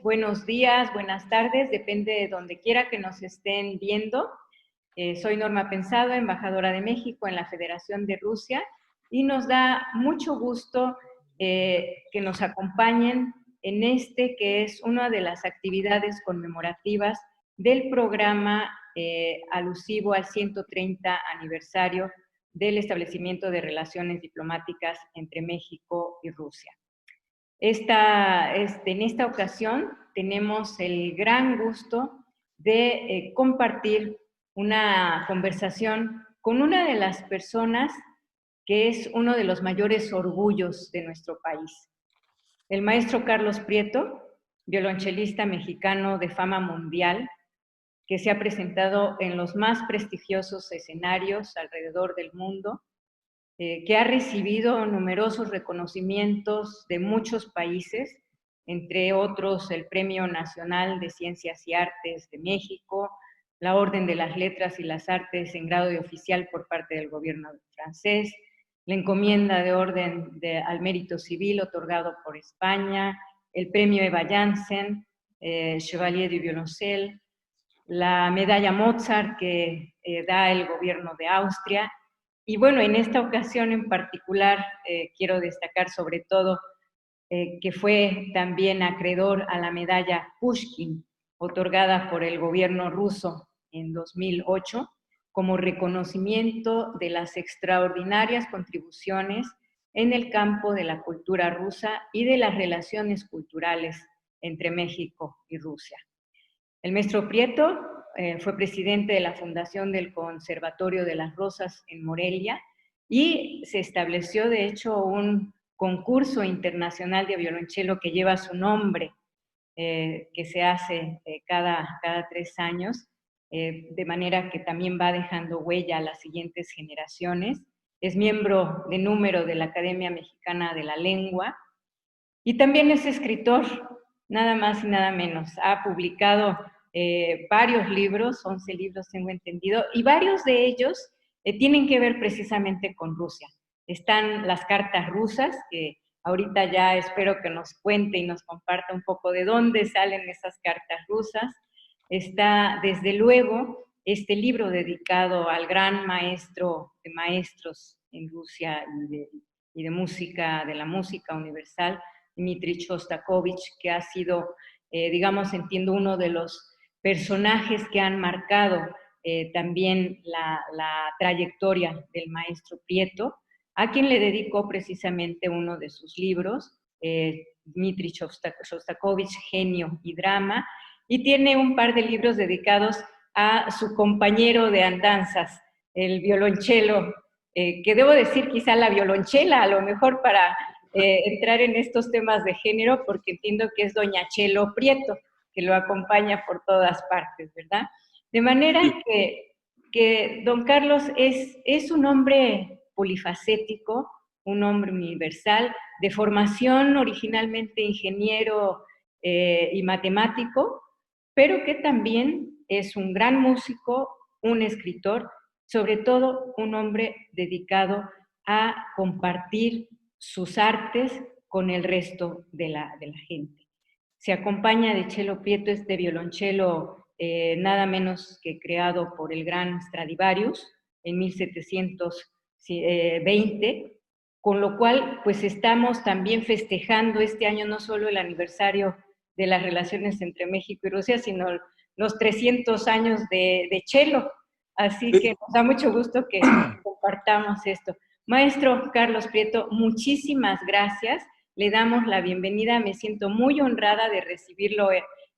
Buenos días, buenas tardes, depende de donde quiera que nos estén viendo. Soy Norma Pensado, embajadora de México en la Federación de Rusia, y nos da mucho gusto que nos acompañen en que es una de las actividades conmemorativas del programa alusivo al 130 aniversario del establecimiento de relaciones diplomáticas entre México y Rusia. En esta ocasión tenemos el gran gusto de compartir una conversación con una de las personas que es uno de los mayores orgullos de nuestro país. El maestro Carlos Prieto, violonchelista mexicano de fama mundial, que se ha presentado en los más prestigiosos escenarios alrededor del mundo, que ha recibido numerosos reconocimientos de muchos países, entre otros el Premio Nacional de Ciencias y Artes de México, la Orden de las Letras y las Artes en grado de oficial por parte del gobierno francés, la encomienda de Orden al Mérito Civil otorgado por España, el Premio Eva Janssen, Chevalier du Violoncelle, la medalla Mozart que da el gobierno de Austria. Y bueno, en esta ocasión en particular quiero destacar sobre todo que fue también acreedor a la medalla Pushkin, otorgada por el gobierno ruso en 2008, como reconocimiento de las extraordinarias contribuciones en el campo de la cultura rusa y de las relaciones culturales entre México y Rusia. El maestro Prieto fue presidente de la Fundación del Conservatorio de las Rosas en Morelia y se estableció, de hecho, un concurso internacional de violonchelo que lleva su nombre, que se hace cada 3 años, de manera que también va dejando huella a las siguientes generaciones. Es miembro de número de la Academia Mexicana de la Lengua y también es escritor, nada más y nada menos. Ha publicado varios libros, 11 libros tengo entendido, y varios de ellos tienen que ver precisamente con Rusia. Están las cartas rusas, que ahorita ya espero que nos cuente y nos comparta un poco de dónde salen esas cartas rusas. Está, desde luego, este libro dedicado al gran maestro de maestros en Rusia y de música, de la música universal, Dmitri Shostakovich, que ha sido, digamos, entiendo, uno de los personajes que han marcado también la trayectoria del maestro Prieto, a quien le dedicó precisamente uno de sus libros, Dmitri Shostakovich, Genio y Drama, y tiene un par de libros dedicados a su compañero de andanzas, el violonchelo, que debo decir quizá la violonchela, a lo mejor para entrar en estos temas de género, porque entiendo que es doña Chelo Prieto, que lo acompaña por todas partes, ¿verdad? De manera que don Carlos es un hombre polifacético, un hombre universal, de formación originalmente ingeniero y matemático, pero que también es un gran músico, un escritor, sobre todo un hombre dedicado a compartir sus artes con el resto de la gente. Se acompaña de Chelo Prieto, este violonchelo nada menos que creado por el gran Stradivarius en 1720, con lo cual pues estamos también festejando este año no solo el aniversario de las relaciones entre México y Rusia, sino los 300 años de Chelo. Así que nos da mucho gusto que compartamos esto. Maestro Carlos Prieto, muchísimas gracias. Le damos la bienvenida. Me siento muy honrada de recibirlo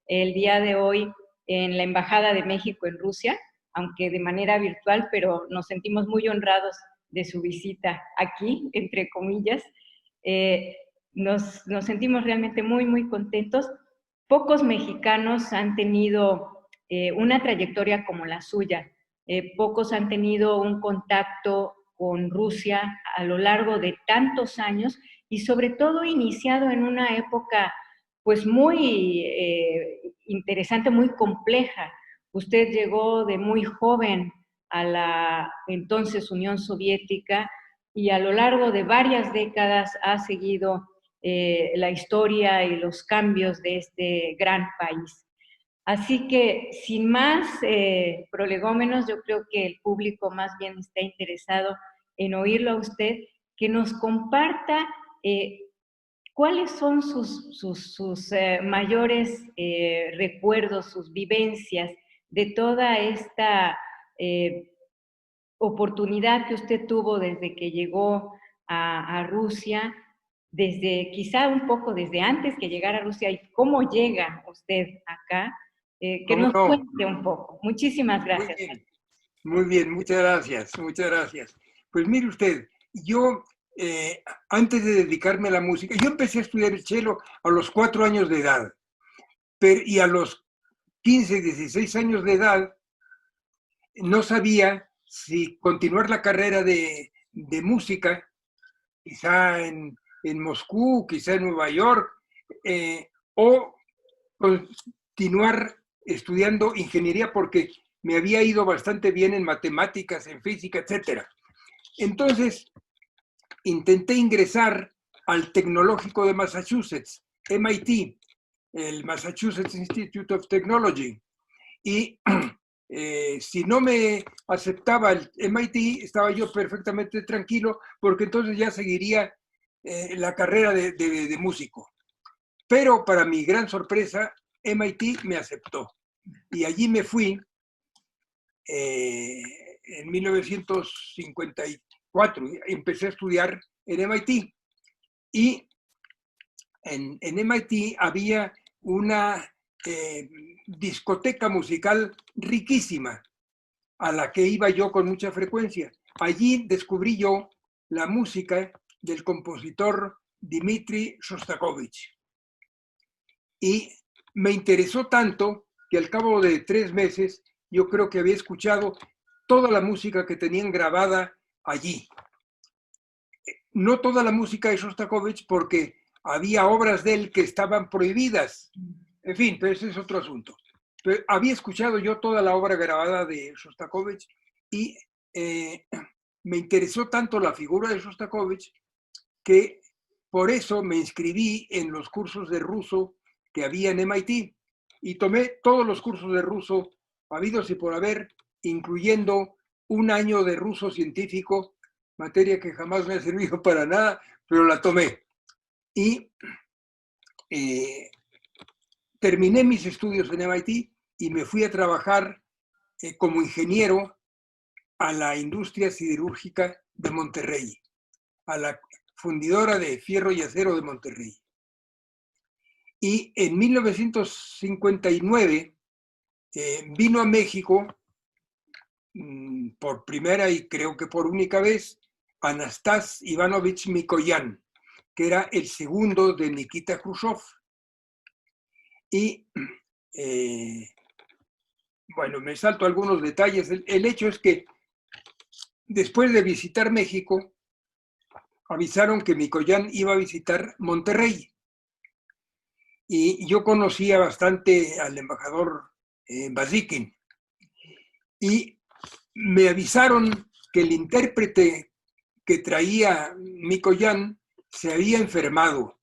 el día de hoy en la Embajada de México en Rusia, aunque de manera virtual, pero nos sentimos muy honrados de su visita aquí, entre comillas. Nos sentimos realmente muy, muy contentos. Pocos mexicanos han tenido una trayectoria como la suya. Pocos han tenido un contacto con Rusia a lo largo de tantos años y sobre todo iniciado en una época pues muy interesante, muy compleja. Usted llegó de muy joven a la entonces Unión Soviética y a lo largo de varias décadas ha seguido la historia y los cambios de este gran país. Así que, sin más prolegómenos, yo creo que el público más bien está interesado en oírlo a usted, que nos comparta cuáles son sus mayores recuerdos, sus vivencias de toda esta oportunidad que usted tuvo desde que llegó a Rusia, desde quizá un poco desde antes que llegara a Rusia y cómo llega usted acá, que ¿Cómo nos no? cuente un poco. Muchísimas gracias. Muy bien, muchas gracias, muchas gracias. Pues mire usted, yo antes de dedicarme a la música, yo empecé a estudiar el cello a los 4 años de edad, y a los 15, 16 años de edad no sabía si continuar la carrera de música, quizá en Moscú, quizá en Nueva York, o continuar estudiando ingeniería porque me había ido bastante bien en matemáticas, en física, etc. Entonces, intenté ingresar al Tecnológico de Massachusetts, MIT, el Massachusetts Institute of Technology, y si no me aceptaba el MIT, estaba yo perfectamente tranquilo, porque entonces ya seguiría la carrera de músico. Pero para mi gran sorpresa, MIT me aceptó. Y allí me fui en 1954. Empecé a estudiar en MIT. Y en MIT había una discoteca musical riquísima a la que iba yo con mucha frecuencia. Allí descubrí yo la música del compositor Dmitri Shostakovich. Y me interesó tanto que al cabo de 3 meses yo creo que había escuchado toda la música que tenían grabada allí. No toda la música de Shostakovich porque había obras de él que estaban prohibidas. En fin, pero ese es otro asunto. Pero había escuchado yo toda la obra grabada de Shostakovich y me interesó tanto la figura de Shostakovich que por eso me inscribí en los cursos de ruso que había en MIT y tomé todos los cursos de ruso habidos y por haber, incluyendo un año de ruso científico, materia que jamás me ha servido para nada, pero la tomé. Y terminé mis estudios en MIT y me fui a trabajar como ingeniero a la industria siderúrgica de Monterrey, a la fundidora de fierro y acero de Monterrey. Y en 1959 vino a México por primera y creo que por única vez Anastas Ivanovich Mikoyan, que era el segundo de Nikita Khrushchev. Y bueno, me salto algunos detalles. El hecho es que después de visitar México, avisaron que Mikoyan iba a visitar Monterrey. Y yo conocía bastante al embajador Bazikin. Y me avisaron que el intérprete que traía Mikoyan se había enfermado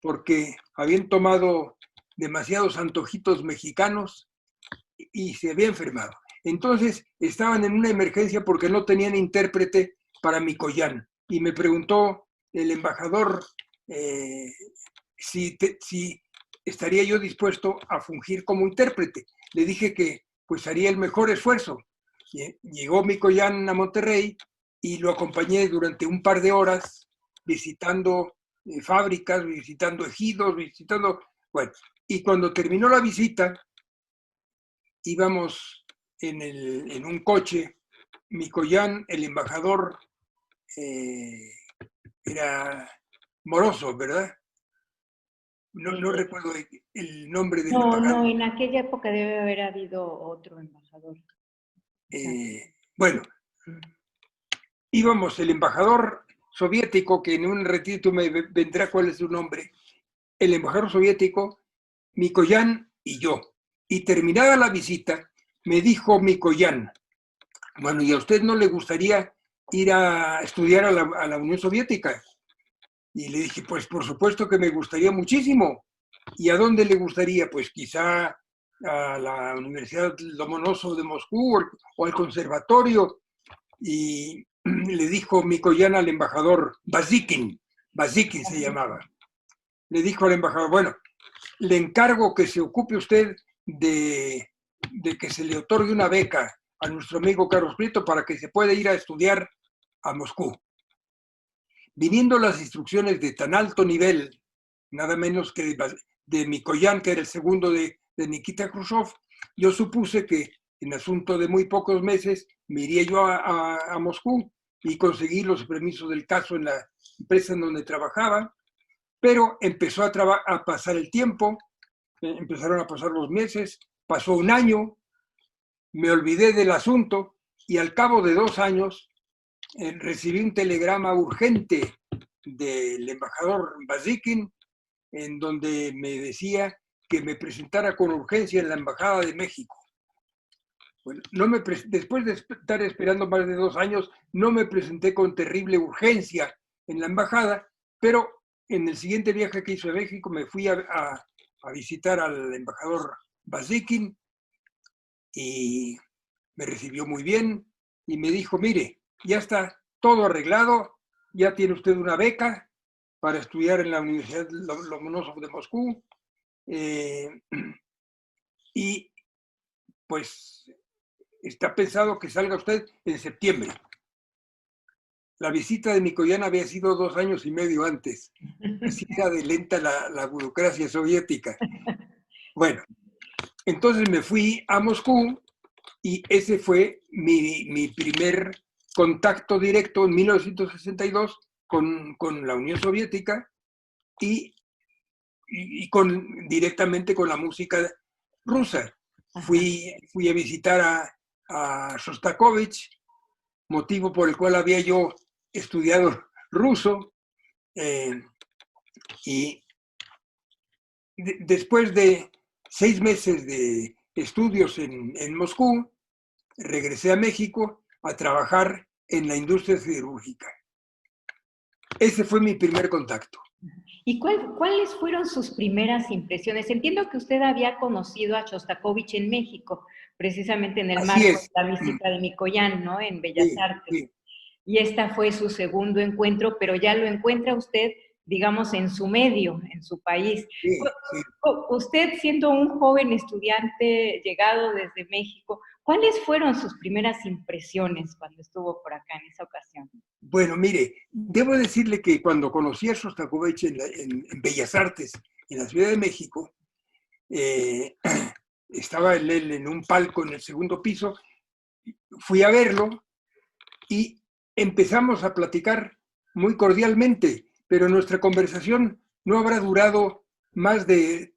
porque habían tomado demasiados antojitos mexicanos y se había enfermado. Entonces estaban en una emergencia porque no tenían intérprete para Mikoyan. Y me preguntó el embajador si estaría yo dispuesto a fungir como intérprete. Le dije que pues haría el mejor esfuerzo. Llegó Mikoyan a Monterrey y lo acompañé durante un par de horas visitando fábricas, visitando ejidos, bueno, y cuando terminó la visita, íbamos en un coche, Mikoyan, el embajador, era Moroso, ¿verdad? No recuerdo el nombre del embajador. No, en aquella época debe haber habido otro embajador. Bueno, íbamos el embajador soviético, que en un ratito me vendrá cuál es su nombre, el embajador soviético, Mikoyan y yo. Y terminada la visita, me dijo Mikoyan, bueno, ¿y a usted no le gustaría ir a estudiar a la Unión Soviética? Y le dije, pues por supuesto que me gustaría muchísimo. ¿Y a dónde le gustaría? Pues quizá a la Universidad Lomonosov de Moscú o al conservatorio. Y le dijo Mikoyan al embajador Bazikin se llamaba. Le dijo al embajador, bueno, le encargo que se ocupe usted de que se le otorgue una beca a nuestro amigo Carlos Prieto para que se pueda ir a estudiar a Moscú. Viniendo las instrucciones de tan alto nivel, nada menos que de Mikoyan, que era el segundo de Nikita Khrushchev, yo supuse que en asunto de muy pocos meses me iría yo a Moscú y conseguí los permisos del caso en la empresa en donde trabajaba, pero empezó a pasar el tiempo, empezaron a pasar los meses, pasó un año, me olvidé del asunto y al cabo de 2 años recibí un telegrama urgente del embajador Bazikin en donde me decía que me presentara con urgencia en la Embajada de México. Bueno, después de estar esperando más de 2 años, no me presenté con terrible urgencia en la embajada, pero en el siguiente viaje que hice a México me fui a visitar al embajador Bazikin y me recibió muy bien y me dijo, mire, ya está todo arreglado, ya tiene usted una beca para estudiar en la Universidad Lomonosov de Moscú y pues está pensado que salga usted en septiembre. La visita de Mikoyan había sido 2 años y medio antes. Así era de lenta la burocracia soviética. Bueno, entonces me fui a Moscú y ese fue mi primer contacto directo en 1962 con la Unión Soviética y directamente con la música rusa. Fui a visitar a Shostakovich, motivo por el cual había yo estudiado ruso, y después de 6 meses de estudios en Moscú, regresé a México a trabajar en la industria siderúrgica. Ese fue mi primer contacto. ¿Y cuáles fueron sus primeras impresiones? Entiendo que usted había conocido a Shostakovich en México, precisamente en el marco de la visita de Mikoyan, ¿no? En Bellas Artes. Sí. Y esta fue su segundo encuentro, pero ya lo encuentra usted, digamos, en su medio, en su país. Sí. Usted, siendo un joven estudiante llegado desde México, ¿cuáles fueron sus primeras impresiones cuando estuvo por acá en esa ocasión? Bueno, mire, debo decirle que cuando conocí a Shostakovich en Bellas Artes, en la Ciudad de México, estaba él en un palco en el segundo piso, fui a verlo y empezamos a platicar muy cordialmente, pero nuestra conversación no habrá durado más de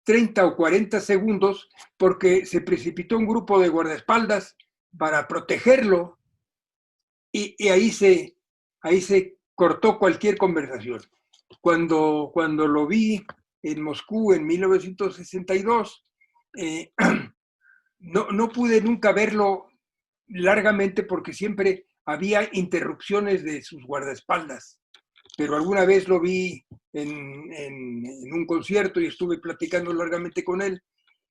30 o 40 segundos porque se precipitó un grupo de guardaespaldas para protegerlo y ahí se cortó cualquier conversación. Cuando lo vi en Moscú en 1962, no pude nunca verlo largamente porque siempre había interrupciones de sus guardaespaldas, pero alguna vez lo vi en un concierto y estuve platicando largamente con él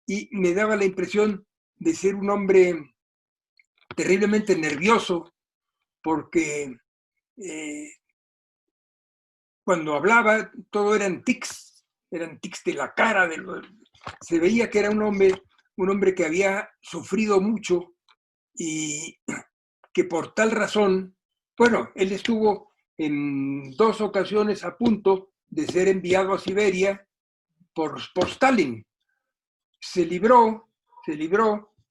y me daba la impresión de ser un hombre terriblemente nervioso porque cuando hablaba todo eran tics de la cara, se veía que era un hombre que había sufrido mucho y que por tal razón, bueno, él estuvo en 2 ocasiones a punto de ser enviado a Siberia por Stalin. Se libró,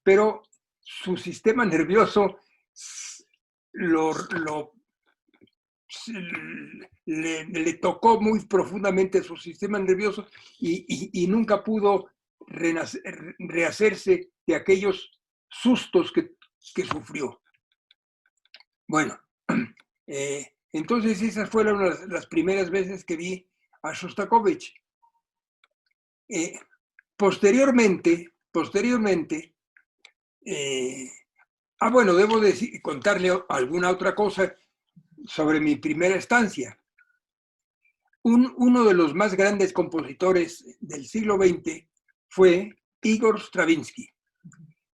pero su sistema nervioso le tocó muy profundamente su sistema nervioso y nunca pudo rehacerse de aquellos sustos que sufrió. Bueno, entonces esas fueron las primeras veces que vi a Shostakovich. Posteriormente, bueno, debo contarle alguna otra cosa sobre mi primera estancia. Uno de los más grandes compositores del siglo XX fue Igor Stravinsky.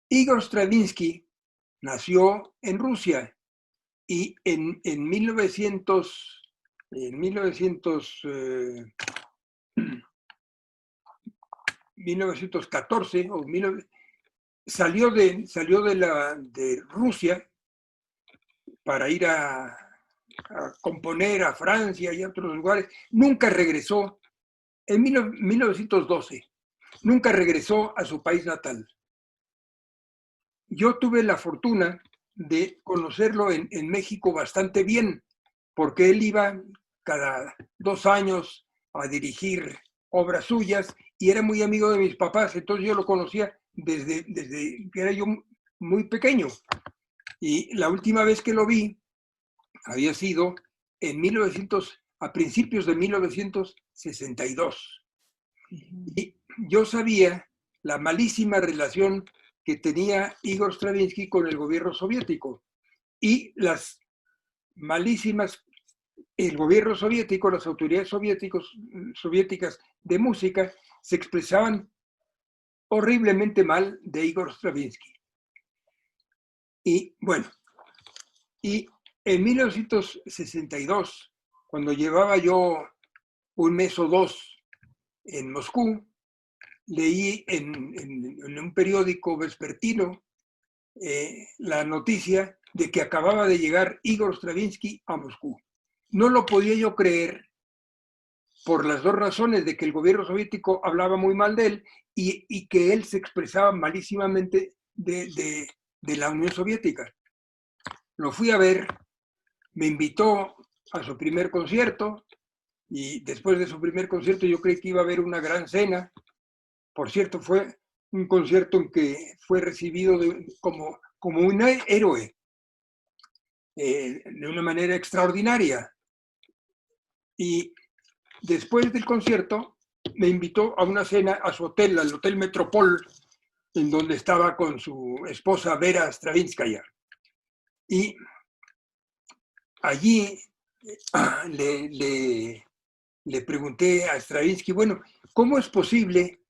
Igor Stravinsky nació en Rusia y en 1914 salió de Rusia para ir a componer a Francia y a otros lugares. Nunca regresó, en 1912, nunca regresó a su país natal. Yo tuve la fortuna de conocerlo en México bastante bien, porque él iba cada 2 años a dirigir obras suyas y era muy amigo de mis papás, entonces yo lo conocía desde que era yo muy pequeño. Y la última vez que lo vi había sido a principios de 1962. Y yo sabía la malísima relación que tenía Igor Stravinsky con el gobierno soviético y las malísimas, el gobierno soviético, las autoridades soviéticas de música se expresaban horriblemente mal de Igor Stravinsky. Y bueno, y en 1962, cuando llevaba yo 1 mes o 2 en Moscú, leí en un periódico vespertino la noticia de que acababa de llegar Igor Stravinsky a Moscú. No lo podía yo creer por las 2 razones, de que el gobierno soviético hablaba muy mal de él y que él se expresaba malísimamente de la Unión Soviética. Lo fui a ver, me invitó a su primer concierto y después de su primer concierto yo creí que iba a haber una gran cena. Por cierto, fue un concierto en que fue recibido como un héroe, de una manera extraordinaria. Y después del concierto me invitó a una cena a su hotel, al Hotel Metropol, en donde estaba con su esposa Vera Stravinskaya. Y allí le pregunté a Stravinsky, bueno, ¿cómo es posible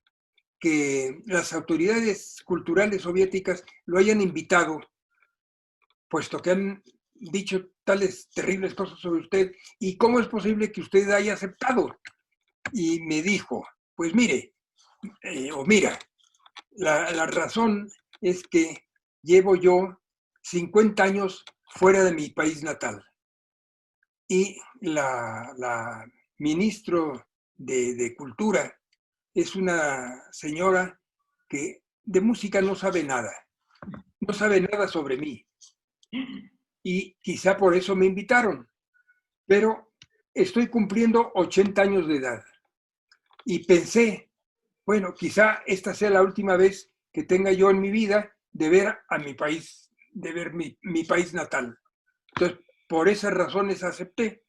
que las autoridades culturales soviéticas lo hayan invitado, puesto que han dicho tales terribles cosas sobre usted, y cómo es posible que usted haya aceptado? Y me dijo, pues mire, mira, la razón es que llevo yo 50 años fuera de mi país natal. Y la ministro de Cultura es una señora que de música no sabe nada sobre mí. Y quizá por eso me invitaron. Pero estoy cumpliendo 80 años de edad. Y pensé, bueno, quizá esta sea la última vez que tenga yo en mi vida de ver a mi país, de ver mi país natal. Entonces, por esas razones acepté.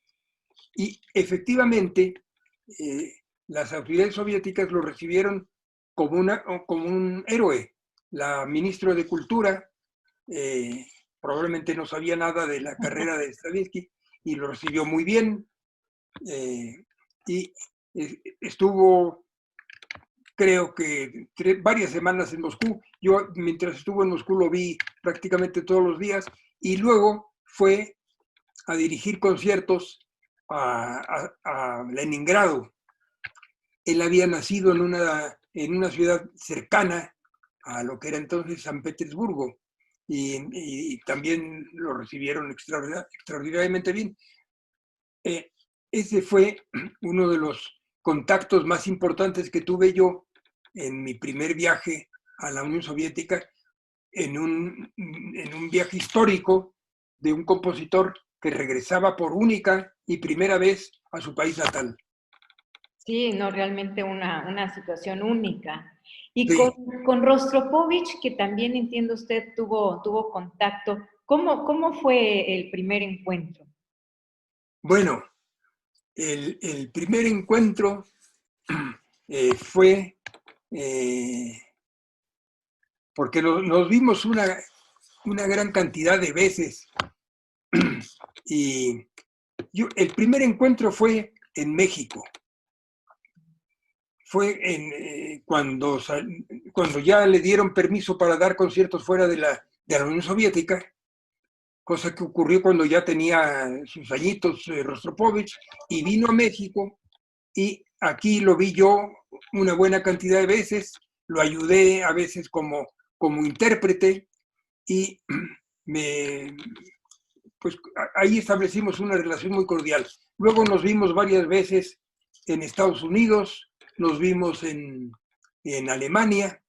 Y efectivamente, las autoridades soviéticas lo recibieron como un héroe. La ministra de Cultura probablemente no sabía nada de la carrera de Stravinsky y lo recibió muy bien. Y estuvo, creo que varias semanas en Moscú. Yo, mientras estuvo en Moscú, lo vi prácticamente todos los días y luego fue a dirigir conciertos a Leningrado. Él había nacido en una ciudad cercana a lo que era entonces San Petersburgo y también lo recibieron extraordinariamente bien. Ese fue uno de los contactos más importantes que tuve yo en mi primer viaje a la Unión Soviética, en un viaje histórico de un compositor que regresaba por única y primera vez a su país natal. Sí, no, realmente una situación única. Y Sí. con Rostropovich, que también entiendo usted tuvo contacto, ¿cómo fue el primer encuentro? Bueno, el primer encuentro fue porque nos vimos una gran cantidad de veces y el primer encuentro fue en México. Fue cuando ya le dieron permiso para dar conciertos fuera de la Unión Soviética, cosa que ocurrió cuando ya tenía sus añitos Rostropovich, y vino a México, y aquí lo vi yo una buena cantidad de veces, lo ayudé a veces como intérprete, y pues ahí establecimos una relación muy cordial. Luego nos vimos varias veces en Estados Unidos, nos vimos en Alemania,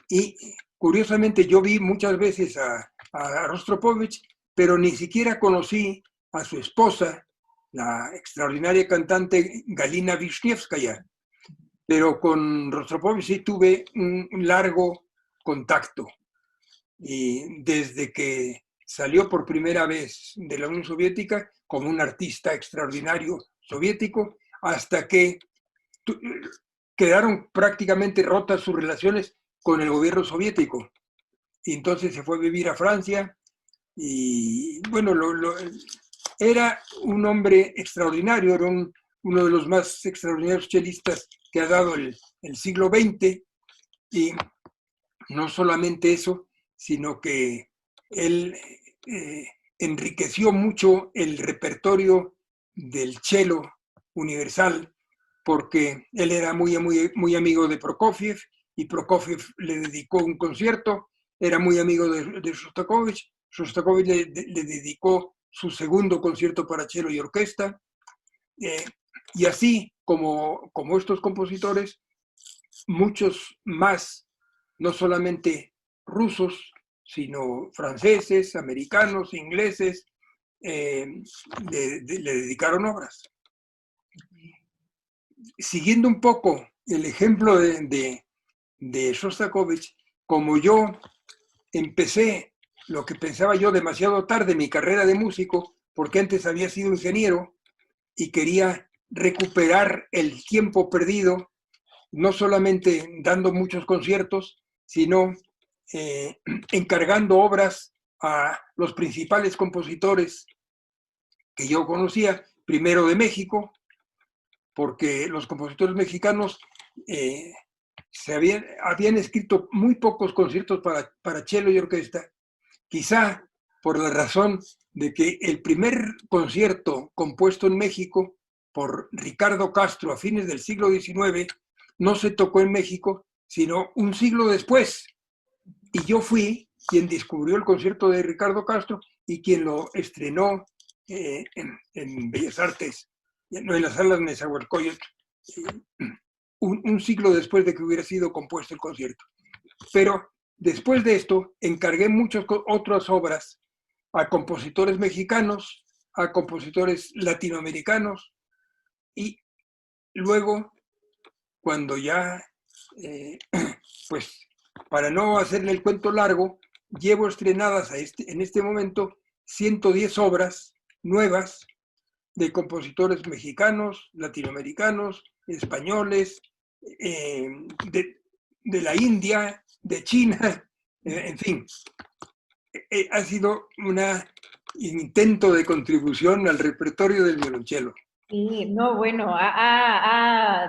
y curiosamente yo vi muchas veces a Rostropovich, pero ni siquiera conocí a su esposa, la extraordinaria cantante Galina Wisniewskaja, pero con Rostropovich sí tuve un largo contacto. Y desde que salió por primera vez de la Unión Soviética como un artista extraordinario soviético, hasta que quedaron prácticamente rotas sus relaciones con el gobierno soviético. Y entonces se fue a vivir a Francia, y bueno, era un hombre extraordinario, era uno de los más extraordinarios chelistas que ha dado el siglo XX, y no solamente eso, sino que él enriqueció mucho el repertorio del cello universal, porque él era muy amigo de Prokofiev, y Prokofiev le dedicó un concierto, era muy amigo de Shostakovich, Shostakovich le dedicó su segundo concierto para cello y orquesta, y así como estos compositores, muchos más, no solamente rusos, sino franceses, americanos, ingleses, le dedicaron obras. Siguiendo un poco el ejemplo de Shostakovich, como yo empecé lo que pensaba yo demasiado tarde, mi carrera de músico, porque antes había sido ingeniero y quería recuperar el tiempo perdido, no solamente dando muchos conciertos, sino encargando obras a los principales compositores que yo conocía, primero de México, porque los compositores mexicanos habían escrito muy pocos conciertos para cello y orquesta, quizá por la razón de que el primer concierto compuesto en México por Ricardo Castro a fines del siglo XIX no se tocó en México, sino un siglo después. Y yo fui quien descubrió el concierto de Ricardo Castro y quien lo estrenó en Bellas Artes, no en las salas de Nezahualcóyotl, un siglo después de que hubiera sido compuesto el concierto. Pero después de esto, encargué muchas otras obras a compositores mexicanos, a compositores latinoamericanos, y luego, cuando ya, pues, para no hacerle el cuento largo, llevo estrenadas en este momento 110 obras nuevas de compositores mexicanos, latinoamericanos, españoles, de la India, de China, en fin. Ha sido un intento de contribución al repertorio del violonchelo. Sí, no, bueno,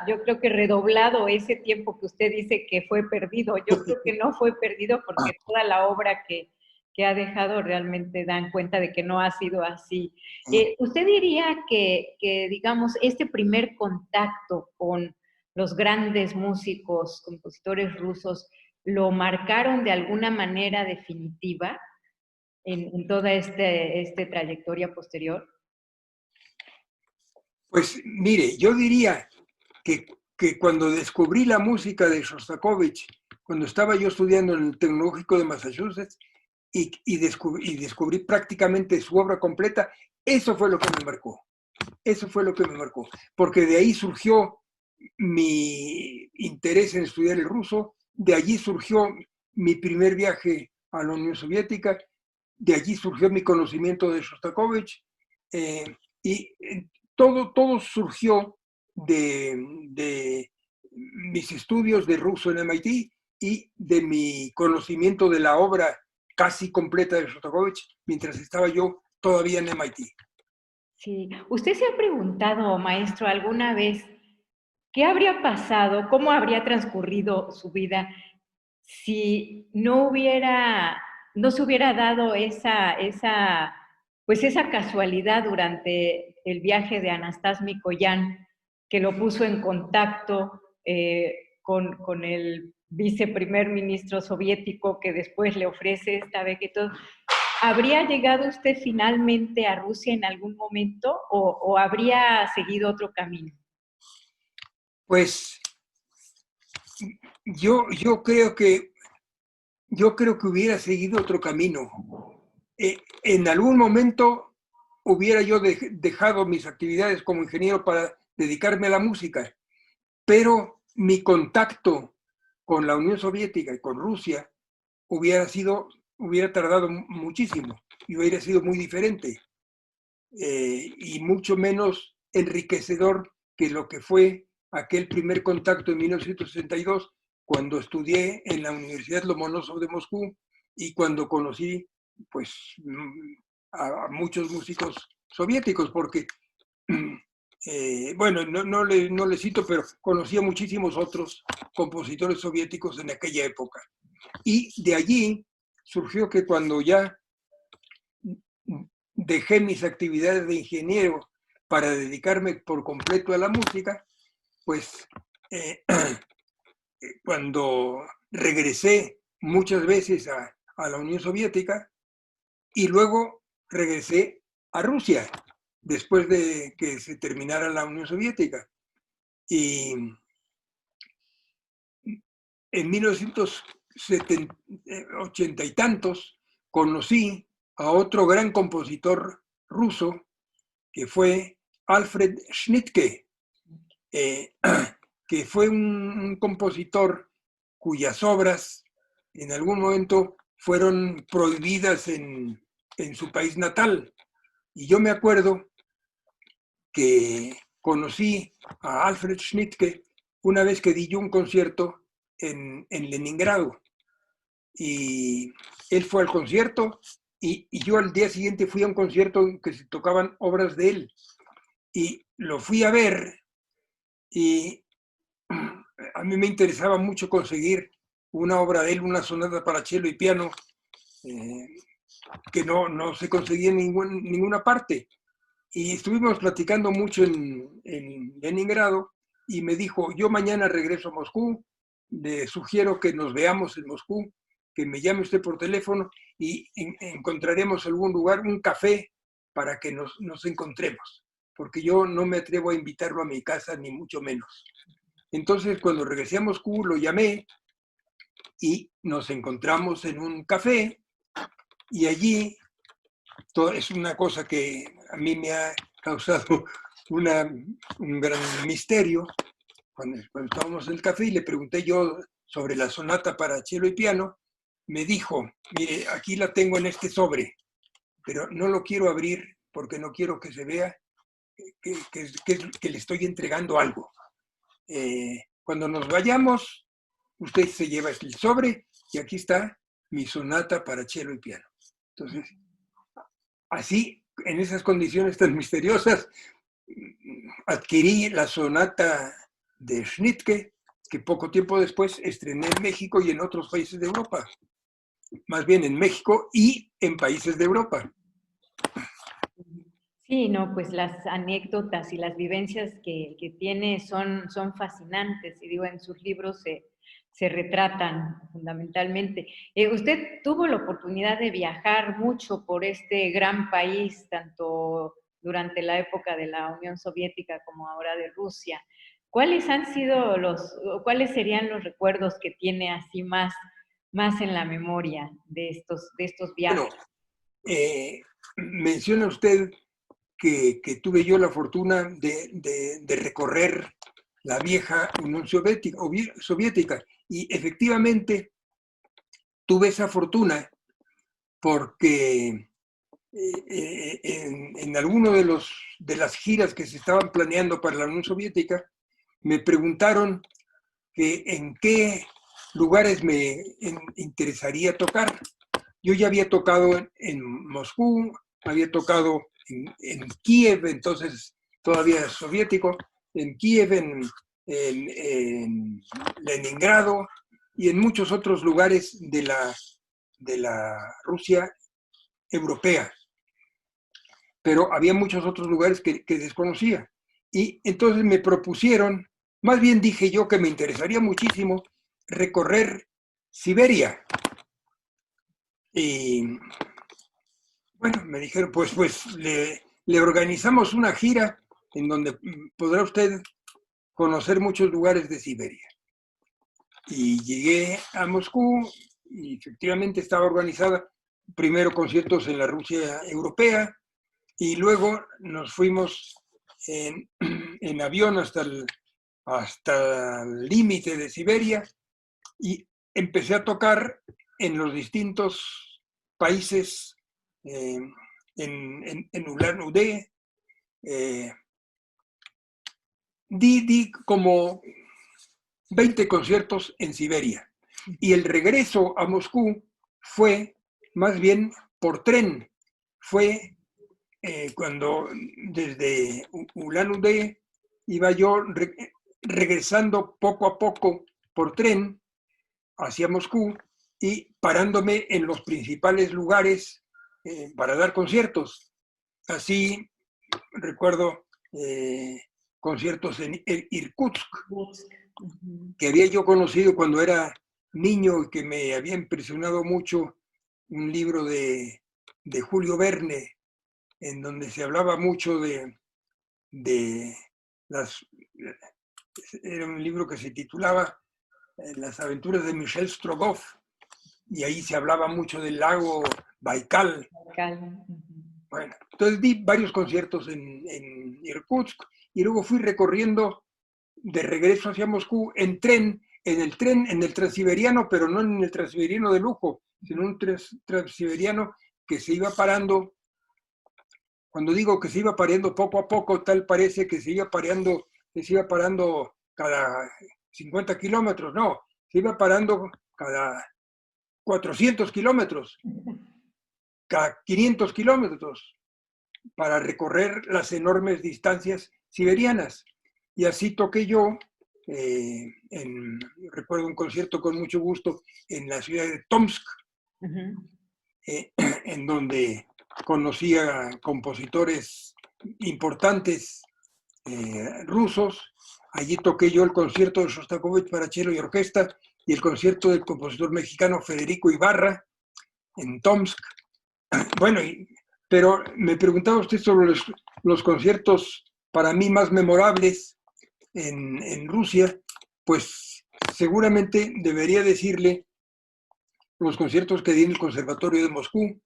yo creo que redoblado ese tiempo que usted dice que fue perdido. Yo creo que no fue perdido porque toda la obra que ha dejado realmente dan cuenta de que no ha sido así. ¿Usted diría que, digamos, este primer contacto con los grandes músicos, compositores rusos, lo marcaron de alguna manera definitiva en toda esta trayectoria posterior? Pues mire, yo diría que cuando descubrí la música de Shostakovich, cuando estaba yo estudiando en el Tecnológico de Massachusetts, y descubrí prácticamente su obra completa, eso fue lo que me marcó. Eso fue lo que me marcó. Porque de ahí surgió mi interés en estudiar el ruso, de allí surgió mi primer viaje a la Unión Soviética, de allí surgió mi conocimiento de Shostakovich, y todo surgió de mis estudios de ruso en MIT y de mi conocimiento de la obra casi completa de Shostakovich mientras estaba yo todavía en MIT. Sí. ¿Usted se ha preguntado, maestro, alguna vez qué habría pasado, cómo habría transcurrido su vida si no se hubiera dado pues esa casualidad durante el viaje de Anastas Mikoyan, que lo puso en contacto con el viceprimer ministro soviético que después le ofrece esta beca y todo? ¿Habría llegado usted finalmente a Rusia en algún momento o habría seguido otro camino? Pues yo, yo creo que yo creo que hubiera seguido otro camino. En algún momento hubiera yo dejado mis actividades como ingeniero para dedicarme a la música, pero mi contacto con la Unión Soviética y con Rusia hubiera tardado muchísimo y hubiera sido muy diferente y mucho menos enriquecedor que lo que fue aquel primer contacto en 1962, cuando estudié en la Universidad Lomonosov de Moscú y cuando conocí pues, a muchos músicos soviéticos, porque, bueno, no le cito, pero conocí a muchísimos otros compositores soviéticos en aquella época. Y de allí surgió que cuando ya dejé mis actividades de ingeniero para dedicarme por completo a la música, pues cuando regresé muchas veces a la Unión Soviética y luego regresé a Rusia después de que se terminara la Unión Soviética. Y en 1980 y tantos conocí a otro gran compositor ruso que fue Alfred Schnittke, que fue un compositor cuyas obras en algún momento fueron prohibidas en su país natal. Y yo me acuerdo que conocí a Alfred Schnittke una vez que di yo un concierto en Leningrado. Y él fue al concierto y yo al día siguiente fui a un concierto en que se tocaban obras de él. Y lo fui a ver y a mí me interesaba mucho conseguir una obra de él, una sonata para cello y piano, que no se conseguía en ninguna parte. Y estuvimos platicando mucho en Leningrado y me dijo, yo mañana regreso a Moscú, le sugiero que nos veamos en Moscú, que me llame usted por teléfono y encontraremos algún lugar, un café, para que nos encontremos, porque yo no me atrevo a invitarlo a mi casa, ni mucho menos. Entonces, cuando regresé a Moscú, lo llamé y nos encontramos en un café y allí es una cosa que a mí me ha causado un gran misterio. Cuando estábamos en el café y le pregunté yo sobre la sonata para cello y piano, me dijo, mire, aquí la tengo en este sobre, pero no lo quiero abrir porque no quiero que se vea que le estoy entregando algo. Cuando nos vayamos, usted se lleva el sobre y aquí está mi sonata para cello y piano. Entonces, así, en esas condiciones tan misteriosas, adquirí la sonata de Schnittke, que poco tiempo después estrené en México y en otros países de Europa. Más bien en México y en países de Europa. Sí, no, pues las anécdotas y las vivencias que tiene son fascinantes y digo, en sus libros se retratan fundamentalmente. Usted tuvo la oportunidad de viajar mucho por este gran país, tanto durante la época de la Unión Soviética como ahora de Rusia. ¿Cuáles cuáles serían los recuerdos que tiene así más en la memoria de estos viajes? Bueno, menciona usted que tuve yo la fortuna de recorrer la vieja Unión Soviética y efectivamente tuve esa fortuna porque en alguno de las giras que se estaban planeando para la Unión Soviética me preguntaron que en qué lugares me interesaría tocar. Yo ya había tocado en Moscú, había tocado en Kiev, entonces todavía soviético, en Kiev, en Leningrado y en muchos otros lugares de la Rusia europea. Pero había muchos otros lugares que desconocía. Y entonces me propusieron, más bien dije yo que me interesaría muchísimo recorrer Siberia. Y bueno, me dijeron, pues le organizamos una gira en donde podrá usted conocer muchos lugares de Siberia. Y llegué a Moscú y efectivamente estaba organizada primero conciertos en la Rusia europea y luego nos fuimos en avión hasta el límite de Siberia y empecé a tocar en los distintos países, en Ulan-Ude. Di como 20 conciertos en Siberia. Y el regreso a Moscú fue más bien por tren. Fue cuando desde Ulan-Ude iba yo regresando poco a poco por tren hacia Moscú y parándome en los principales lugares para dar conciertos. Así recuerdo conciertos en Irkutsk, que había yo conocido cuando era niño y que me había impresionado mucho un libro de Julio Verne, en donde se hablaba mucho de las... Era un libro que se titulaba Las aventuras de Michel Strogoff, y ahí se hablaba mucho del lago Baikal. Bueno, entonces di varios conciertos en Irkutsk y luego fui recorriendo de regreso hacia Moscú en el transiberiano, pero no en el transiberiano de lujo, sino un transiberiano que se iba parando. Cuando digo que se iba pareando poco a poco, tal parece que se iba parando cada 50 kilómetros, no, se iba parando cada 400 kilómetros, cada 500 kilómetros, para recorrer las enormes distancias siberianas. Y así toqué yo, recuerdo un concierto con mucho gusto en la ciudad de Tomsk, en donde conocí a compositores importantes rusos. Allí toqué yo el concierto de Shostakovich para cello y orquesta y el concierto del compositor mexicano Federico Ibarra en Tomsk. Bueno, pero me preguntaba usted sobre los conciertos para mí más memorables en Rusia. Pues seguramente debería decirle los conciertos que di en el Conservatorio de Moscú,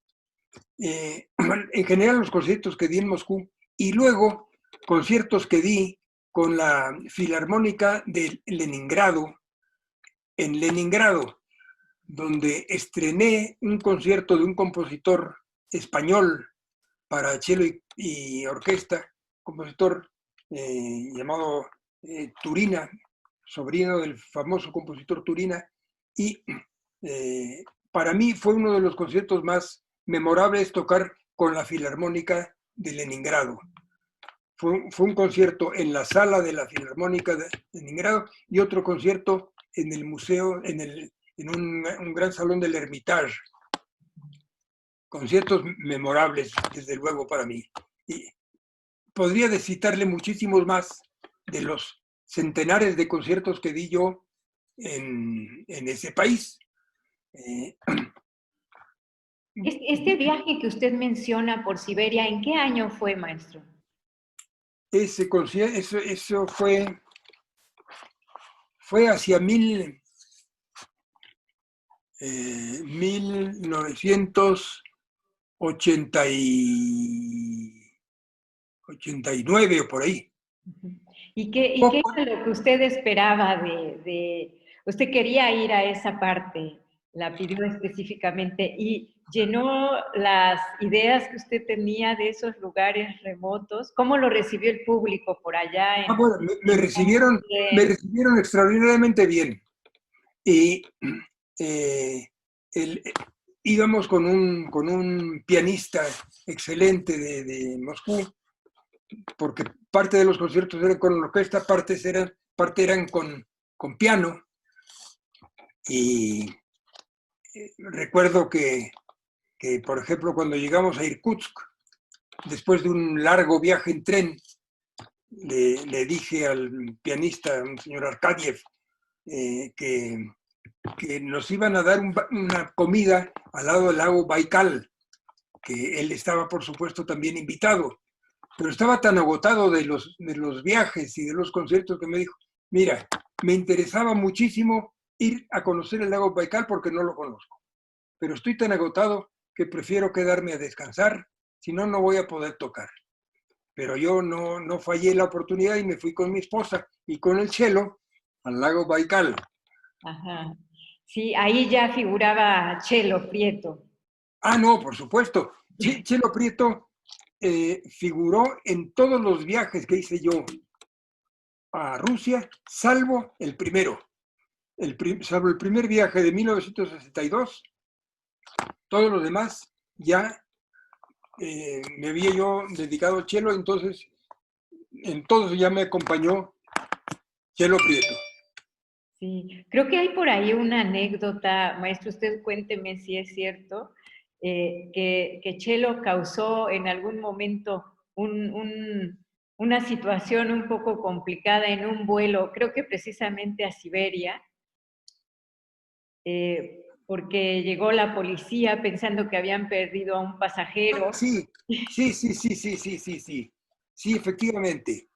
en general los conciertos que di en Moscú, y luego conciertos que di con la Filarmónica de Leningrado, en Leningrado, donde estrené un concierto de un compositor español para cello y orquesta, compositor llamado Turina, sobrino del famoso compositor Turina, y para mí fue uno de los conciertos más memorables tocar con la Filarmónica de Leningrado. Fue un concierto en la sala de la Filarmónica de Leningrado y otro concierto en el museo, en un gran salón del Hermitage. Conciertos memorables, desde luego, para mí. Y podría citarle muchísimos más de los centenares de conciertos que di yo en ese país. Este viaje que usted menciona por Siberia, ¿en qué año fue, maestro? Eso fue hacia 1989 o por ahí. ¿Y qué era lo que usted esperaba usted quería ir a esa parte, la pidió específicamente, y llenó las ideas que usted tenía de esos lugares remotos? ¿Cómo lo recibió el público por allá? Bueno, me recibieron extraordinariamente bien. Y íbamos con un pianista excelente de Moscú, porque parte de los conciertos eran con orquesta, parte eran con piano. Y recuerdo que, por ejemplo, cuando llegamos a Irkutsk, después de un largo viaje en tren, le dije al pianista, un señor Arkadiev, que nos iban a dar una comida al lado del lago Baikal, que él estaba, por supuesto, también invitado, pero estaba tan agotado de los viajes y de los conciertos que me dijo, mira, me interesaba muchísimo ir a conocer el lago Baikal porque no lo conozco, pero estoy tan agotado que prefiero quedarme a descansar, si no, no voy a poder tocar. Pero yo no fallé la oportunidad y me fui con mi esposa y con el cello al lago Baikal. Ajá. Sí, ahí ya figuraba Chelo Prieto. Ah, no, por supuesto. Chelo Prieto figuró en todos los viajes que hice yo a Rusia, salvo el primero. Salvo el primer viaje de 1962, todos los demás ya me había yo dedicado al cello, entonces en todos ya me acompañó Chelo Prieto. Sí, creo que hay por ahí una anécdota, maestro, usted cuénteme si es cierto, que Chelo causó en algún momento una situación un poco complicada en un vuelo, creo que precisamente a Siberia, porque llegó la policía pensando que habían perdido a un pasajero. Sí, sí, efectivamente.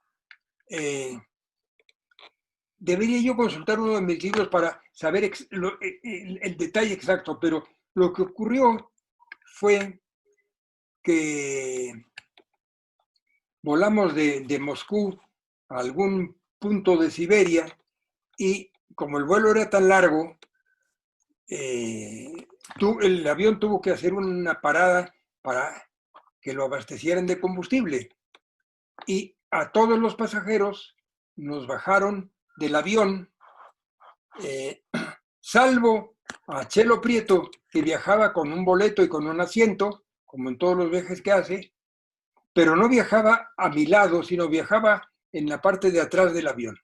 Debería yo consultar uno de mis libros para saber el detalle exacto, pero lo que ocurrió fue que volamos de Moscú a algún punto de Siberia y como el vuelo era tan largo, el avión tuvo que hacer una parada para que lo abastecieran de combustible. Y a todos los pasajeros nos bajaron del avión, salvo a Chelo Prieto, que viajaba con un boleto y con un asiento, como en todos los viajes que hace, pero no viajaba a mi lado, sino viajaba en la parte de atrás del avión.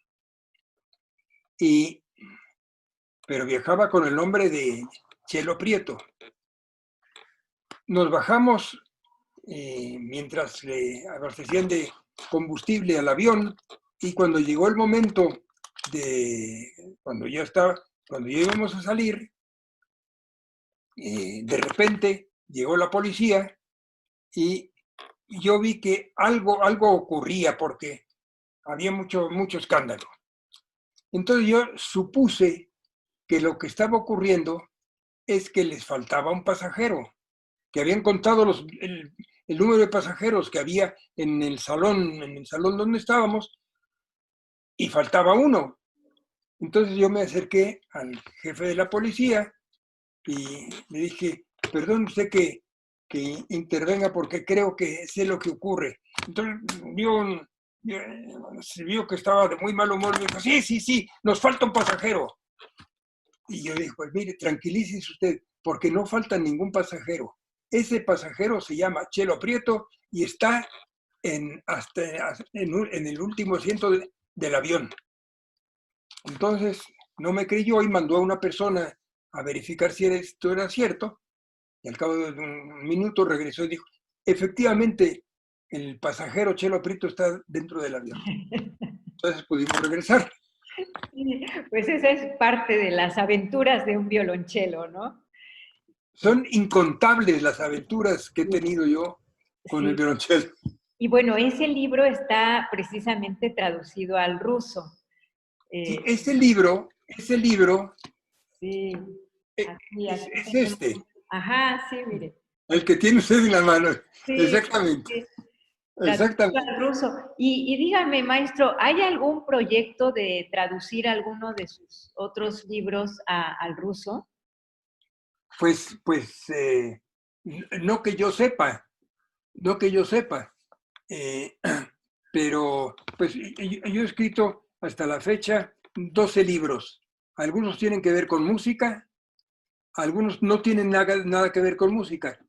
Pero viajaba con el nombre de Chelo Prieto. Nos bajamos mientras le abastecían de combustible al avión y cuando llegó el momento cuando ya íbamos a salir, de repente llegó la policía y yo vi que algo ocurría porque había mucho escándalo. Entonces yo supuse que lo que estaba ocurriendo es que les faltaba un pasajero, que habían contado el número de pasajeros que había en el salón donde estábamos, y faltaba uno. Entonces yo me acerqué al jefe de la policía y le dije, perdón usted que intervenga porque creo que sé lo que ocurre. Entonces vio que estaba de muy mal humor y me dijo, sí, nos falta un pasajero. Y yo dije, pues mire, tranquilícese usted, porque no falta ningún pasajero. Ese pasajero se llama Chelo Prieto y está en el último asiento del avión. Entonces, no me creyó y mandó a una persona a verificar si esto era cierto. Y al cabo de un minuto regresó y dijo, efectivamente, el pasajero Chelo Prieto está dentro del avión. Entonces pudimos regresar. Pues esa es parte de las aventuras de un violonchelo, ¿no? Son incontables las aventuras que he tenido yo con el violonchelo. Y bueno, ese libro está precisamente traducido al ruso. Sí, ese libro sí, es este. Ajá, sí, mire. El que tiene usted en la mano. Sí, exactamente. Sí. Exactamente. Al ruso. Y dígame, maestro, ¿hay algún proyecto de traducir alguno de sus otros libros al ruso? Pues no que yo sepa, pero pues yo he escrito hasta la fecha 12 libros. Algunos tienen que ver con música, algunos no tienen nada que ver con música.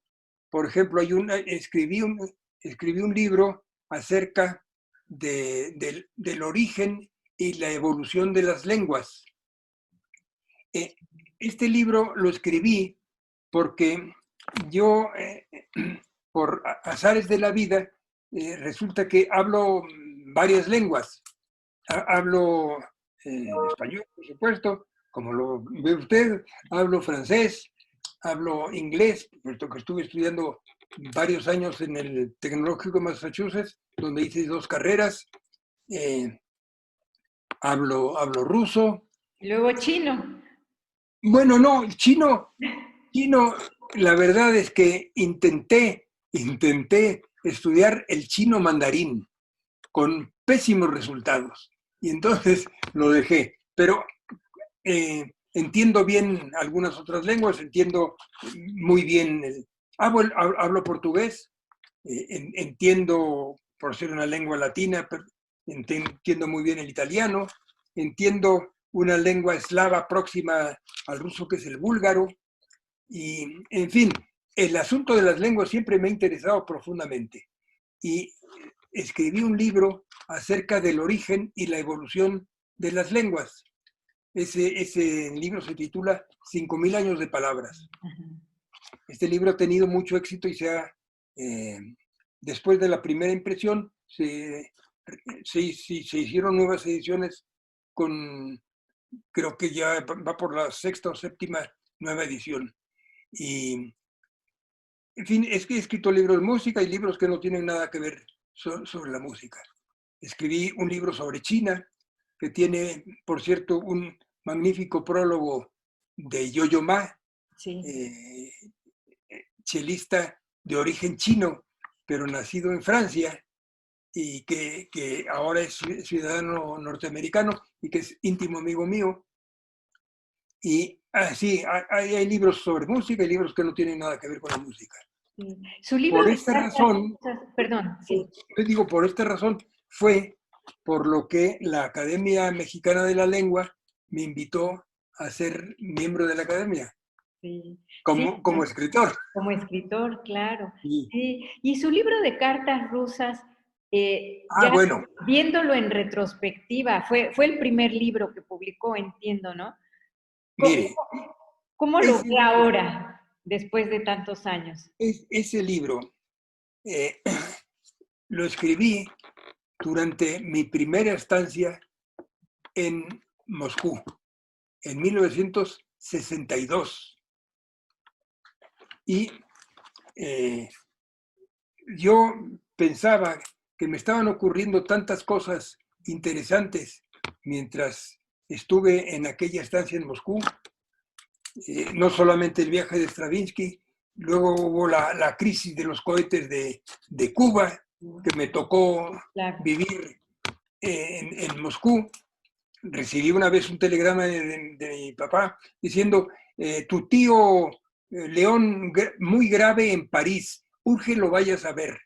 por ejemplo, escribí un libro acerca del origen y la evolución de las lenguas. Este libro lo escribí porque yo, por azares de la vida, resulta que hablo varias lenguas. Hablo español, por supuesto, como lo ve usted, hablo francés, hablo inglés, puesto que estuve estudiando varios años en el Tecnológico de Massachusetts, donde hice 2 carreras. Hablo ruso. Y luego chino. Bueno, no, el chino, la verdad es que intenté estudiar el chino mandarín con pésimos resultados. Y entonces lo dejé. Pero entiendo bien algunas otras lenguas, entiendo muy bien, hablo portugués, entiendo, por ser una lengua latina, entiendo muy bien el italiano, entiendo una lengua eslava próxima al ruso que es el búlgaro, y en fin, el asunto de las lenguas siempre me ha interesado profundamente. Y escribí un libro acerca del origen y la evolución de las lenguas. Ese libro se titula 5.000 años de palabras. Este libro ha tenido mucho éxito y después de la primera impresión se hicieron nuevas ediciones creo que ya va por la 6ª o 7ª nueva edición. Y, en fin, es que he escrito libros de música y libros que no tienen nada que ver sobre la música. Escribí un libro sobre China, que tiene, por cierto, un magnífico prólogo de Yo-Yo Ma, sí. chelista de origen chino, pero nacido en Francia, y que ahora es ciudadano norteamericano y que es íntimo amigo mío. Y así, hay libros sobre música y libros que no tienen nada que ver con la música. Sí. Su libro Por de esta cartas, razón, perdón, sí. yo digo, por esta razón fue por lo que la Academia Mexicana de la Lengua me invitó a ser miembro de la Academia. Sí. Como escritor. Como escritor, claro. Sí. Sí. Y su libro de cartas rusas, Bueno. viéndolo en retrospectiva, fue el primer libro que publicó, entiendo, ¿no? Mire. ¿Cómo lo ve ahora, después de tantos años? Ese libro lo escribí durante mi primera estancia en Moscú, en 1962. Y yo pensaba que me estaban ocurriendo tantas cosas interesantes mientras estuve en aquella estancia en Moscú. No solamente el viaje de Stravinsky, luego hubo la crisis de los cohetes de Cuba, que me tocó vivir en Moscú. Recibí una vez un telegrama de mi papá diciendo, tu tío León muy grave en París, urge lo vayas a ver.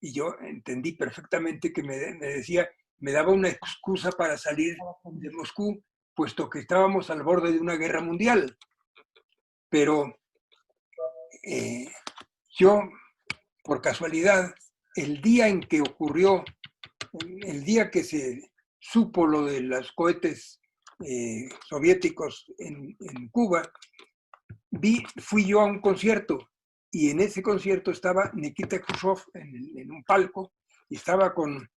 Y yo entendí perfectamente que me decía, me daba una excusa para salir de Moscú, puesto que estábamos al borde de una guerra mundial. Pero yo, por casualidad, el día en que ocurrió, el día que se supo lo de los cohetes soviéticos en Cuba, fui yo a un concierto y en ese concierto estaba Nikita Khrushchev en un palco y estaba con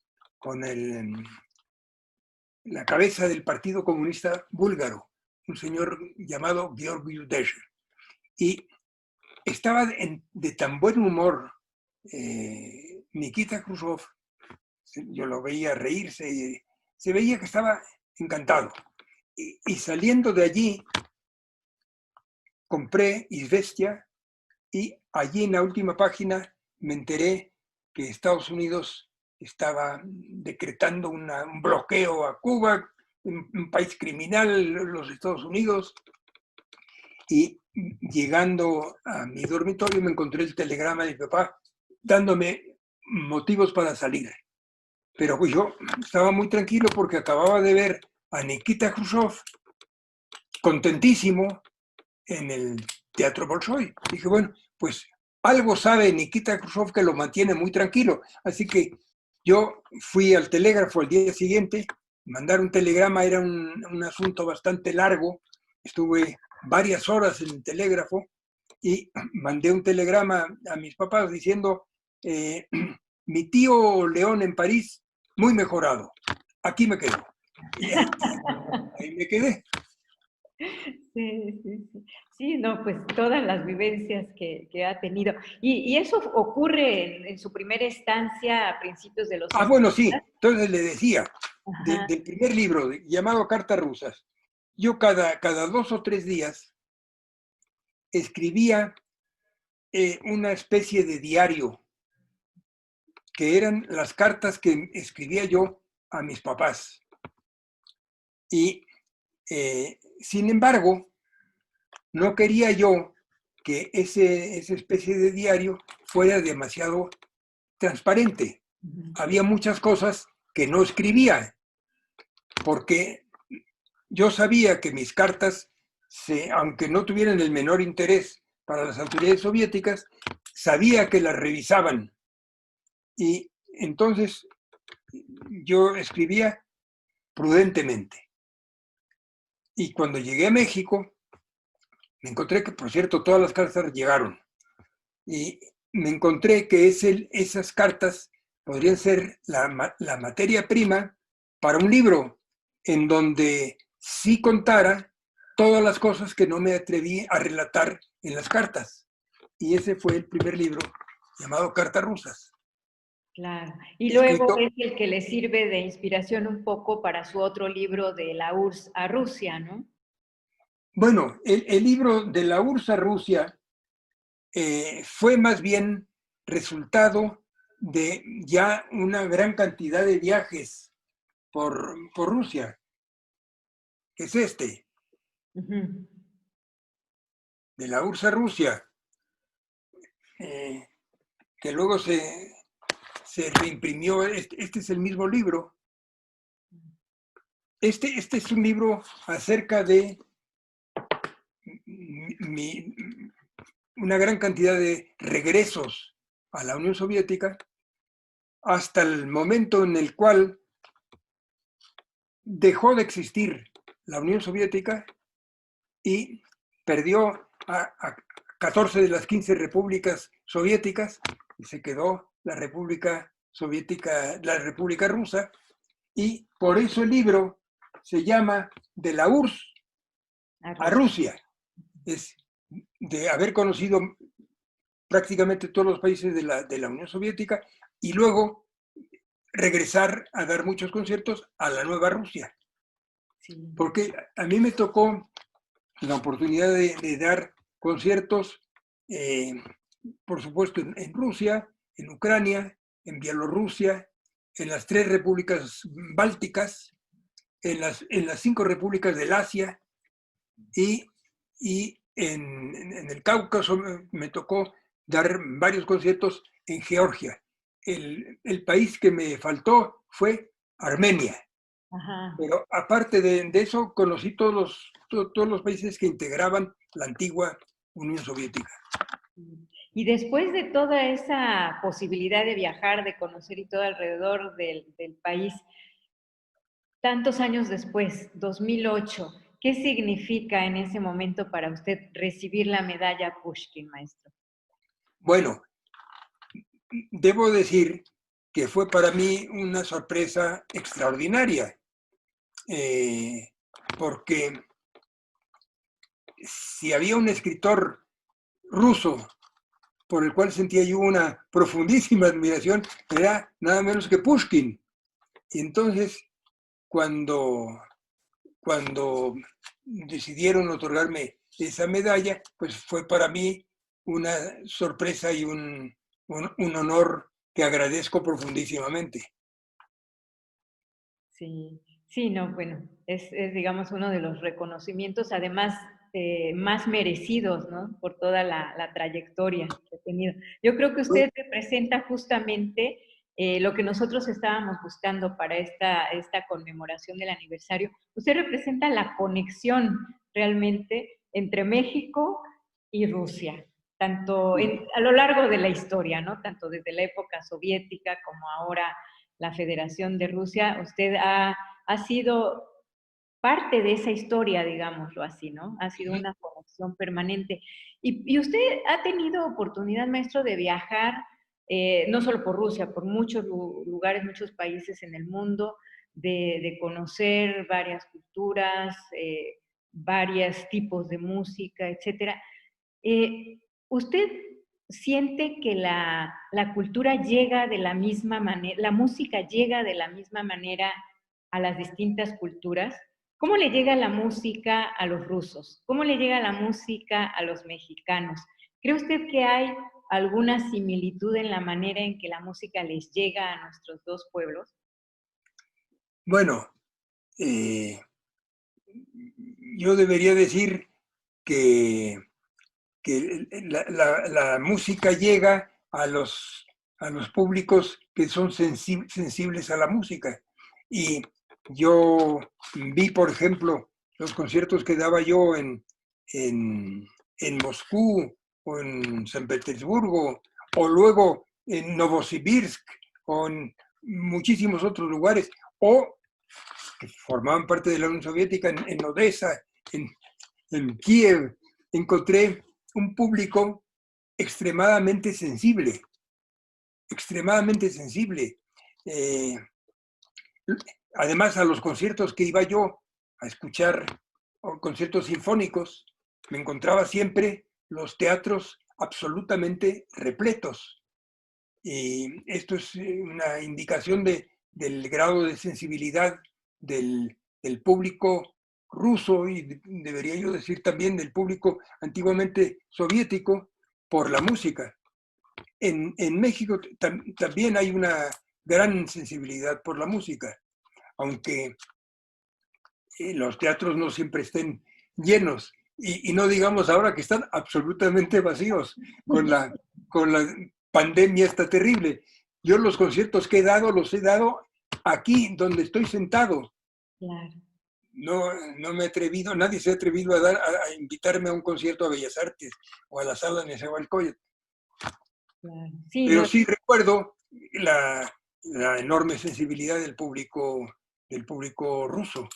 la cabeza del Partido Comunista Búlgaro, un señor llamado Georgi Udesher. Y estaba de tan buen humor Nikita Khrushchev, yo lo veía reírse y se veía que estaba encantado. Y saliendo de allí, compré Izvestia y allí en la última página me enteré que Estados Unidos estaba decretando un bloqueo a Cuba, un país criminal, los Estados Unidos. Y llegando a mi dormitorio me encontré el telegrama de mi papá dándome motivos para salir. Pero yo estaba muy tranquilo porque acababa de ver a Nikita Khrushchev contentísimo en el Teatro Bolshoi. Dije, bueno, pues algo sabe Nikita Khrushchev que lo mantiene muy tranquilo. Así que yo fui al telégrafo al día siguiente, mandar un telegrama era un asunto bastante largo, estuve varias horas en el telégrafo y mandé un telegrama a mis papás diciendo, mi tío León en París, muy mejorado, aquí me quedo. Y ahí me quedé. Sí, sí, sí. Sí, no, pues todas las vivencias que ha tenido. Y eso ocurre en su primera estancia a principios de los Bueno, 60. sí, entonces le decía, Ajá. del primer libro llamado Cartas Rusas, yo cada 2 o 3 días escribía una especie de diario, que eran las cartas que escribía yo a mis papás. Y, sin embargo, no quería yo que esa especie de diario fuera demasiado transparente. Había muchas cosas que no escribía, porque yo sabía que mis cartas, aunque no tuvieran el menor interés para las autoridades soviéticas, sabía que las revisaban. Y entonces yo escribía prudentemente. Y cuando llegué a México, me encontré que, por cierto, todas las cartas llegaron. Y me encontré que esas cartas podrían ser la materia prima para un libro en donde sí contara todas las cosas que no me atreví a relatar en las cartas. Y ese fue el primer libro llamado Cartas Rusas. Claro. Y luego Escrito, es el que le sirve de inspiración un poco para su otro libro de la URSS a Rusia, ¿no? bueno, el libro de la URSS a Rusia fue más bien resultado de ya una gran cantidad de viajes por Rusia, que es Ujú. de la URSS a Rusia, eh, que luego se reimprimió. Este es el mismo libro. Este es un libro acerca de mi, una gran cantidad de regresos a la Unión Soviética hasta el momento en el cual dejó de existir la Unión Soviética y perdió a 14 de las 15 repúblicas soviéticas y se quedó la República Soviética, la República Rusa, y por eso el libro se llama De la URSS A a Rusia. Rusia. Es de haber conocido prácticamente todos los países de la Unión Soviética y luego regresar a dar muchos conciertos a la nueva Rusia. Sí. Porque a mí me tocó la oportunidad de dar conciertos, eh, por supuesto, en Rusia, en Ucrania, en Bielorrusia, en las 3 repúblicas bálticas, en las 5 repúblicas del Asia y en el Cáucaso me tocó dar varios conciertos en Georgia. El país que me faltó fue Armenia. Ajá. Pero aparte de eso, conocí todos los países que integraban la antigua Unión Soviética. Y después de toda esa posibilidad de viajar, de conocer y todo alrededor del país, tantos años después, 2008, ¿qué significa en ese momento para usted recibir la medalla Pushkin, maestro? Bueno, debo decir que fue para mí una sorpresa extraordinaria, eh, porque si había un escritor ruso por el cual sentía yo una profundísima admiración, era nada menos que Pushkin. Y entonces, cuando decidieron otorgarme esa medalla, pues fue para mí una sorpresa y un honor que agradezco profundísimamente. Sí, sí, no, bueno, es, digamos uno de los reconocimientos, además más merecidos, ¿no? Por toda la trayectoria que ha tenido. Yo creo que usted representa justamente lo que nosotros estábamos buscando para esta conmemoración del aniversario. Usted representa la conexión realmente entre México y Rusia. tanto a lo largo de la historia, ¿no? Tanto desde la época soviética como ahora la Federación de Rusia. Usted ha sido parte de esa historia, digámoslo así, ¿no? Ha sido una conexión permanente. Y usted ha tenido oportunidad, maestro, de viajar, no solo por Rusia, por muchos lugares, muchos países en el mundo, de conocer varias culturas, varios tipos de música, etcétera. ¿Usted siente que la cultura llega de la misma manera, la música llega de la misma manera a las distintas culturas? ¿Cómo le llega la música a los rusos? ¿Cómo le llega la música a los mexicanos? ¿Cree usted que hay alguna similitud en la manera en que la música les llega a nuestros dos pueblos? Bueno, yo debería decir que, la música llega a los públicos que son sensibles a la música. Y yo vi, por ejemplo, los conciertos que daba yo en Moscú o en San Petersburgo, o luego en Novosibirsk, o en muchísimos otros lugares, o que formaban parte de la Unión Soviética, en Odessa, en Kiev. Encontré un público extremadamente sensible, extremadamente sensible. Además, a los conciertos que iba yo a escuchar, o conciertos sinfónicos, me encontraba siempre los teatros absolutamente repletos. Y esto es una indicación del grado de sensibilidad del público ruso, y debería yo decir también del público antiguamente soviético, por la música. En México también hay una gran sensibilidad por la música, aunque los teatros no siempre estén llenos, y no digamos ahora que están absolutamente vacíos con la pandemia esta terrible. Yo los conciertos que he dado, los he dado aquí donde estoy sentado. Claro. No me he atrevido, nadie se ha atrevido a invitarme a un concierto a Bellas Artes o a la sala Nezahualcóyotl. Claro. Sí, Pero no, sí recuerdo la enorme sensibilidad del público ruso.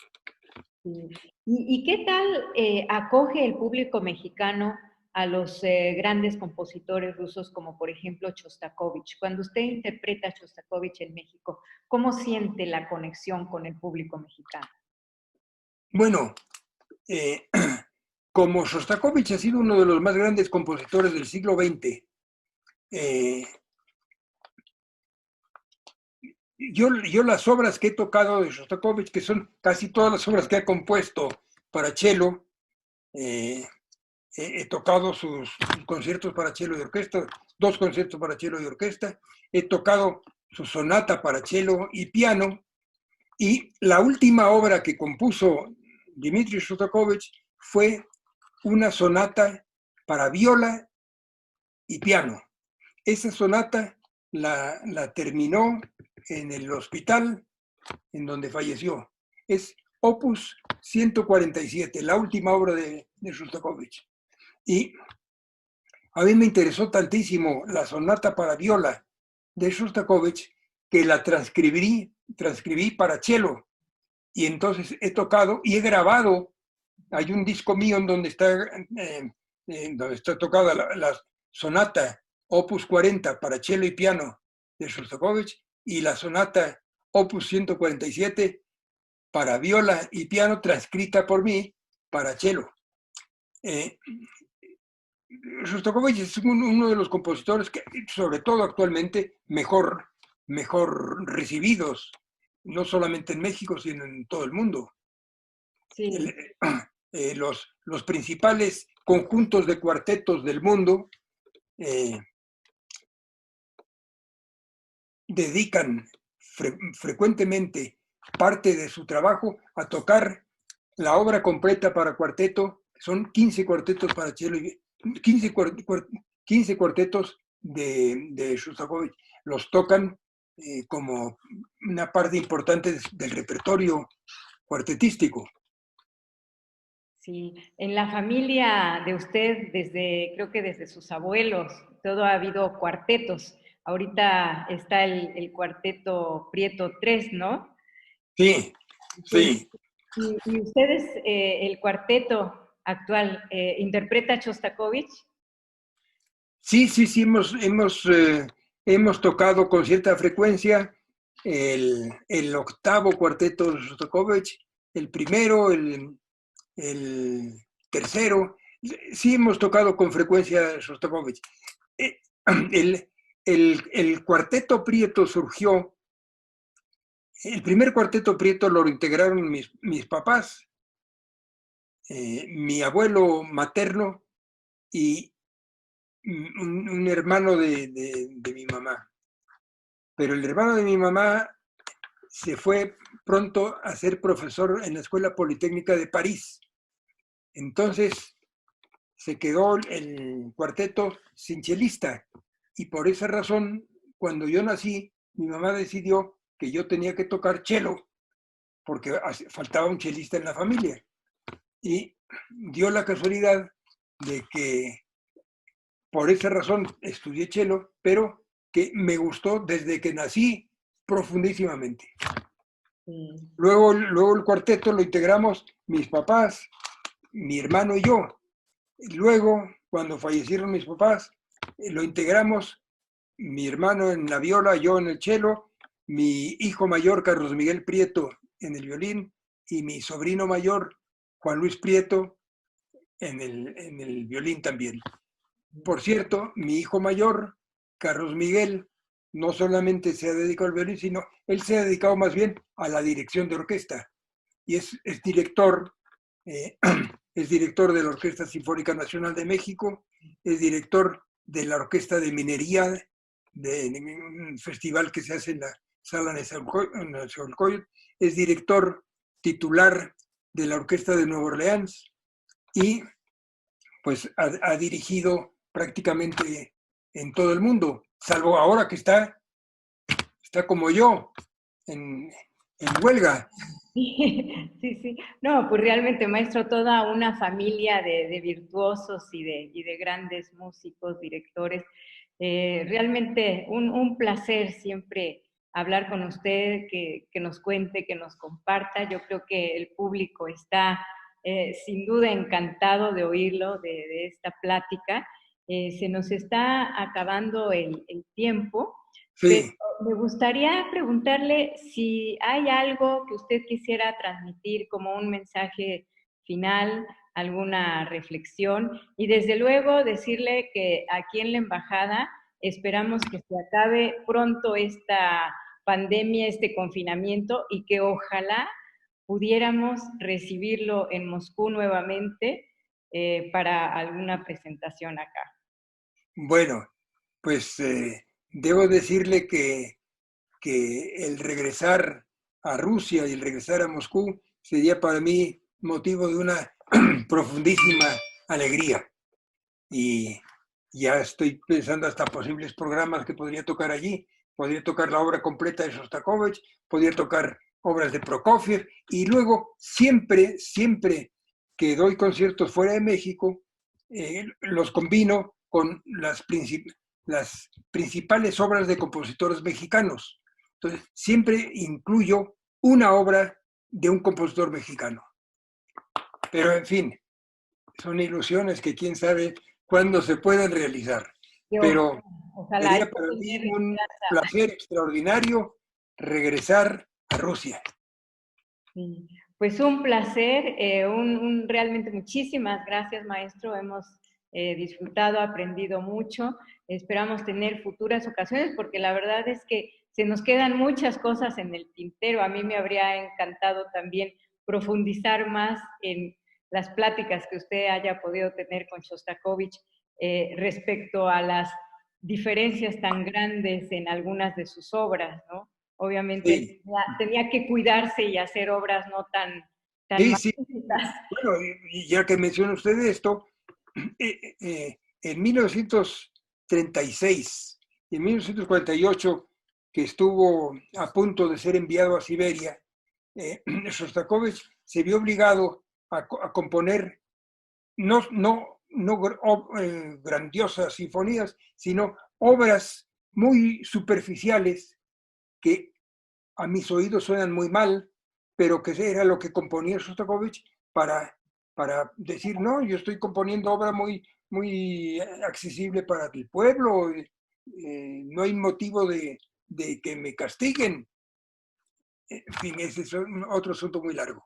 sí. ¿Y qué tal acoge el público mexicano a los grandes compositores rusos como por ejemplo Shostakovich? Cuando usted interpreta a Shostakovich en México, ¿cómo siente la conexión con el público mexicano? Bueno, como Shostakovich ha sido uno de los más grandes compositores del siglo XX, yo las obras que he tocado de Shostakovich, que son casi todas las obras que ha compuesto para cello, he tocado sus conciertos para cello y orquesta, 2 conciertos para cello y orquesta, he tocado su sonata para cello y piano, y la última obra que compuso Dmitri Shostakovich fue una sonata para viola y piano. Esa sonata la terminó en el hospital en donde falleció. Es Opus 147, la última obra de Shostakovich. Y a mí me interesó tantísimo la sonata para viola de Shostakovich que la transcribí para cello. Y entonces he tocado y he grabado. Hay un disco mío en donde está tocada la sonata Opus 40 para cello y piano de Shostakovich, y la sonata Opus 147 para viola y piano, transcrita por mí para cello. Shostakovich es uno de los compositores que, sobre todo actualmente, mejor recibidos, no solamente en México, sino en todo el mundo. Sí. Los principales conjuntos de cuartetos del mundo dedican frecuentemente parte de su trabajo a tocar la obra completa para cuarteto. Son 15 cuartetos para cello, 15 cuartetos de Shostakovich. Los tocan como una parte importante del repertorio cuartetístico. Sí, en la familia de usted, creo que desde sus abuelos, todo ha habido cuartetos. Ahorita está el cuarteto Prieto 3, ¿no? Sí, Entonces, sí. y ustedes, el cuarteto actual, ¿interpreta Shostakovich? Sí, hemos tocado con cierta frecuencia el octavo cuarteto de Shostakovich, el primero, el tercero. Sí hemos tocado con frecuencia Shostakovich. Eh, El, el cuarteto Prieto surgió, el primer cuarteto Prieto lo integraron mis papás, mi abuelo materno y un hermano de mi mamá. Pero el hermano de mi mamá se fue pronto a ser profesor en la Escuela Politécnica de París. Entonces se quedó el cuarteto sin chelista. Y por esa razón, cuando yo nací, mi mamá decidió que yo tenía que tocar chelo, porque faltaba un chelista en la familia. Y dio la casualidad de que por esa razón estudié chelo, pero que me gustó desde que nací profundísimamente. Sí. Luego el cuarteto lo integramos mis papás, mi hermano y yo. Luego, cuando fallecieron mis papás, lo integramos mi hermano en la viola, yo en el cello, mi hijo mayor, Carlos Miguel Prieto, en el violín, y mi sobrino mayor, Juan Luis Prieto, en el violín también. Por cierto, mi hijo mayor, Carlos Miguel, no solamente se ha dedicado al violín, sino él se ha dedicado más bien a la dirección de orquesta. Y es director, eh, es director de la Orquesta Sinfónica Nacional de México, es director de la Orquesta de Minería, de un festival que se hace en la sala Nezahualcóyotl, es director titular de la Orquesta de Nueva Orleans y pues ha dirigido prácticamente en todo el mundo, salvo ahora que está como yo, en huelga. Sí, sí, sí. No, pues realmente, maestro, toda una familia de virtuosos y de grandes músicos, directores. Realmente un placer siempre hablar con usted, que nos cuente, que nos comparta. Yo creo que el público está sin duda encantado de oírlo, de esta plática. Se nos está acabando el tiempo. Pero Sí, me gustaría preguntarle si hay algo que usted quisiera transmitir como un mensaje final, alguna reflexión, y desde luego decirle que aquí en la embajada esperamos que se acabe pronto esta pandemia, este confinamiento, y que ojalá pudiéramos recibirlo en Moscú nuevamente para alguna presentación acá. bueno, pues debo decirle que el regresar a Rusia y el regresar a Moscú sería para mí motivo de una profundísima alegría. Y ya estoy pensando hasta posibles programas que podría tocar allí. Podría tocar la obra completa de Shostakovich, podría tocar obras de Prokofiev y luego siempre que doy conciertos fuera de México, los combino con las principales obras de compositores mexicanos. Entonces, siempre incluyo una obra de un compositor mexicano. Pero, en fin, son ilusiones que quién sabe cuándo se pueden realizar. Yo, Pero ojalá hay sería que para mí tener un esperanza. placer extraordinario regresar a Rusia. Sí. Pues un placer, realmente muchísimas gracias, maestro. Hemos disfrutado, aprendido mucho. Esperamos tener futuras ocasiones porque la verdad es que se nos quedan muchas cosas en el tintero. A mí me habría encantado también profundizar más en las pláticas que usted haya podido tener con Shostakovich respecto a las diferencias tan grandes en algunas de sus obras, ¿no? Obviamente Sí, tenía que cuidarse y hacer obras no tan sí, sí. magníficas. Bueno, y ya que menciona usted esto, en 1936 y en 1948, que estuvo a punto de ser enviado a Siberia, Shostakovich se vio obligado a componer no grandiosas sinfonías, sino obras muy superficiales que a mis oídos suenan muy mal, pero que era lo que componía Shostakovich para decir, no, yo estoy componiendo obra muy accesible para el pueblo, no hay motivo de que me castiguen. En fin, ese es otro asunto muy largo.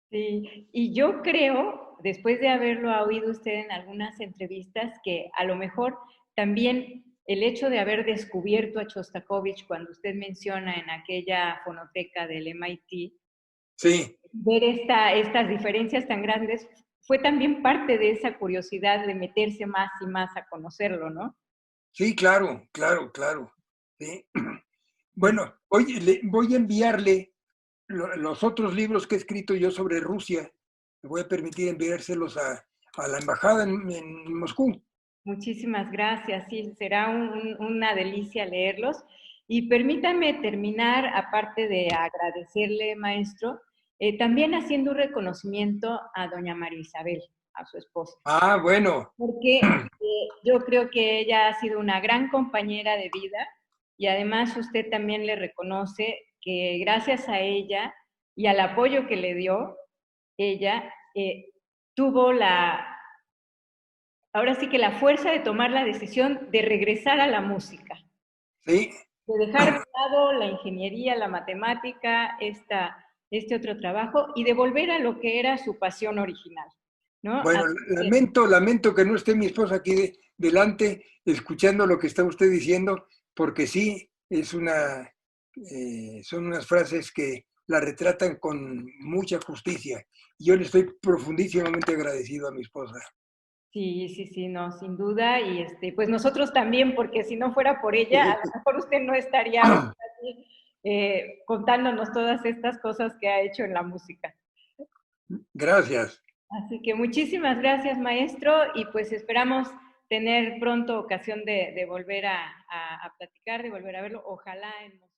Sí, y yo creo, después de haberlo oído usted en algunas entrevistas, que a lo mejor también el hecho de haber descubierto a Shostakovich cuando usted menciona en aquella fonoteca del MIT, sí, ver estas diferencias tan grandes, fue también parte de esa curiosidad de meterse más y más a conocerlo, ¿no? Sí, claro. Sí. Bueno, voy a enviarle los otros libros que he escrito yo sobre Rusia. Me voy a permitir enviárselos a la embajada en Moscú. Muchísimas gracias, sí, será una delicia leerlos. Y permítame terminar, aparte de agradecerle, maestro, también haciendo un reconocimiento a doña María Isabel, a su esposa. Ah, bueno. Porque yo creo que ella ha sido una gran compañera de vida y además usted también le reconoce que gracias a ella y al apoyo que le dio, ella tuvo ahora sí que la fuerza de tomar la decisión de regresar a la música. Sí. De dejar de lado la ingeniería, la matemática, este otro trabajo y de volver a lo que era su pasión original, ¿no? Bueno, lamento que no esté mi esposa aquí delante escuchando lo que está usted diciendo, porque sí, son unas frases que la retratan con mucha justicia. Yo le estoy profundísimamente agradecido a mi esposa. Sí, no, sin duda. Y pues nosotros también, porque si no fuera por ella, a lo mejor usted no estaría aquí, contándonos todas estas cosas que ha hecho en la música. Gracias. Así que muchísimas gracias, maestro, y pues esperamos tener pronto ocasión de volver a platicar, de volver a verlo, ojalá en Moscú.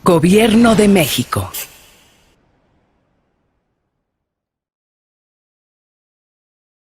Gobierno de México.